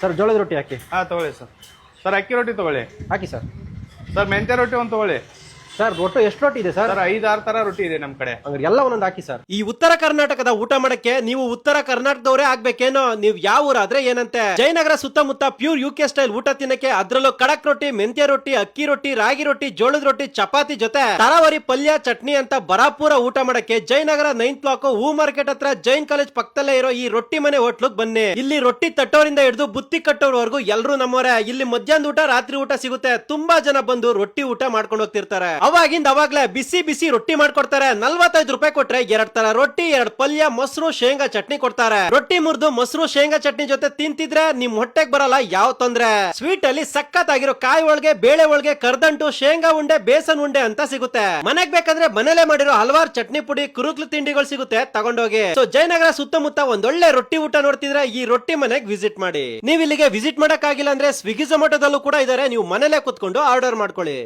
Sir ಜೋಳದ ರೊಟ್ಟಿ ಹಾಕಿ. ತಗೊಳ್ಳಿ ಸರ್. ಸರ್ ಅಕ್ಕಿ ರೊಟ್ಟಿ ತಗೊಳ್ಳಿ. ಹಾಕಿ ಸರ್. ಸರ್ ಮೆಂತ್ಯ ರೊಟ್ಟಿ ಒಂದು ತಗೊಳ್ಳಿ. ಸರ್ ಒಟ್ಟು ಎಷ್ಟು ರೊಟ್ಟಿ ಇದೆ ಸರ್? ಸರ್ 5-6 ತರ ರೊಟ್ಟಿ ಇದೆ ನಮ್ ಕಡೆ. ಹಂಗಾರೆ ಎಲ್ಲ ಒಂದೊಂದು ಹಾಕಿ ಸರ್. ಈ ಉತ್ತರ ಕರ್ನಾಟಕದ ಊಟ ಮಾಡಕ್ಕೆ ನೀವು ಉತ್ತರ ಕರ್ನಾಟಕದವರೇ ಆಗ್ಬೇಕೇನೋ. ನೀವು ಯಾವ ಊರಾದ್ರೆ ಏನಂತೆ, ಜಯನಗರ ಸುತ್ತಮುತ್ತ ಪ್ಯೂರ್ UK ಸ್ಟೈಲ್ ಊಟ ತಿನ್ನಕ್ಕೆ, ಅದ್ರಲ್ಲೂ ಕಡಕ್ ರೊಟ್ಟಿ, ಮೆಂತ್ಯ ರೊಟ್ಟಿ, ಅಕ್ಕಿ ರೊಟ್ಟಿ, ರಾಗಿ ರೊಟ್ಟಿ, ಜೋಳದ ರೊಟ್ಟಿ, ಚಪಾತಿ ಜೊತೆ ತರಾವರಿ ಪಲ್ಯ ಚಟ್ನಿ ಅಂತ ಬರಾಪೂರ ಊಟ ಮಾಡಕ್ಕೆ ಜಯನಗರ 9th ಬ್ಲಾಕ್ ಹೂ ಮಾರ್ಕೆಟ್ ಹತ್ರ ಜೈನ್ ಕಾಲೇಜ್ ಪಕ್ಕದಲ್ಲೇ ಇರೋ ಈ ರೊಟ್ಟಿ ಮನೆ ಹೋಟ್ಲುಗ್ ಬನ್ನಿ. ಇಲ್ಲಿ ರೊಟ್ಟಿ ತಟ್ಟೋರಿಂದ ಹಿಡಿದು ಬುತ್ತಿ ಕಟ್ಟೋರ್ವರೆಗೂ ಎಲ್ಲರೂ ನಮ್ಮವರೇ. ಇಲ್ಲಿ ಮಧ್ಯಾಹ್ನದ ಊಟ, ರಾತ್ರಿ ಊಟ ಸಿಗುತ್ತೆ. ತುಂಬಾ ಜನ ಬಂದು ರೊಟ್ಟಿ ಊಟ ಮಾಡ್ಕೊಂಡು ಹೋಗ್ತಿರ್ತಾರೆ. ಅವಾಗಿಂದ ಅವಾಗ್ಲೇ ಬಿಸಿ ಬಿಸಿ ರೊಟ್ಟಿ ಮಾಡ್ಕೊಡ್ತಾರೆ. 45 ರೂಪಾಯಿ ಕೊಟ್ರೆ 2 ತರ ರೊಟ್ಟಿ, 2 ಪಲ್ಯ, ಮೊಸರು, ಶೇಂಗಾ ಚಟ್ನಿ ಕೊಡ್ತಾರೆ. ರೊಟ್ಟಿ ಮುರಿದು ಮೊಸರು ಶೇಂಗಾ ಚಟ್ನಿ ಜೊತೆ ತಿಂತಿದ್ರೆ ನಿಮ್ ಹೊಟ್ಟೆಗೆ ಬರಲ್ಲ ಯಾವ ತೊಂದ್ರೆ. ಸ್ವೀಟ್ ಅಲ್ಲಿ ಸಖತ್ ಆಗಿರೋ ಕಾಯಿ ಒಳಗೆ, ಬೇಳೆ ಒಳಗೆ, ಕರ್ದಂಟು, ಶೇಂಗಾ ಉಂಡೆ, ಬೇಸನ್ ಉಂಡೆ ಅಂತ ಸಿಗುತ್ತೆ. ಮನೆಗ್ ಬೇಕಂದ್ರೆ ಮನೇಲೆ ಮಾಡಿರೋ ಹಲವಾರು ಚಟ್ನಿ ಪುಡಿ, ಕುರುಕ್ಲು ತಿಂಡಿಗಳು ಸಿಗುತ್ತೆ, ತಗೊಂಡೋಗಿ. ಸೊ ಜಯನಗರ ಸುತ್ತಮುತ್ತ ಒಂದೊಳ್ಳೆ ರೊಟ್ಟಿ ಊಟ ನೋಡ್ತಿದ್ರೆ ಈ ರೊಟ್ಟಿ ಮನೆಗೆ ವಿಸಿಟ್ ಮಾಡಿ. ನೀವು ಇಲ್ಲಿಗೆ ವಿಸಿಟ್ ಮಾಡಕ್ ಆಗಿಲ್ಲ ಅಂದ್ರೆ ಸ್ವಿಗ್ಗಿ ಝೊಮ್ಯಾಟೋದಲ್ಲೂ ಕೂಡ ಇದಾರೆ. ನೀವು ಮನೇಲೆ ಕುತ್ಕೊಂಡು ಆರ್ಡರ್ ಮಾಡ್ಕೊಳ್ಳಿ.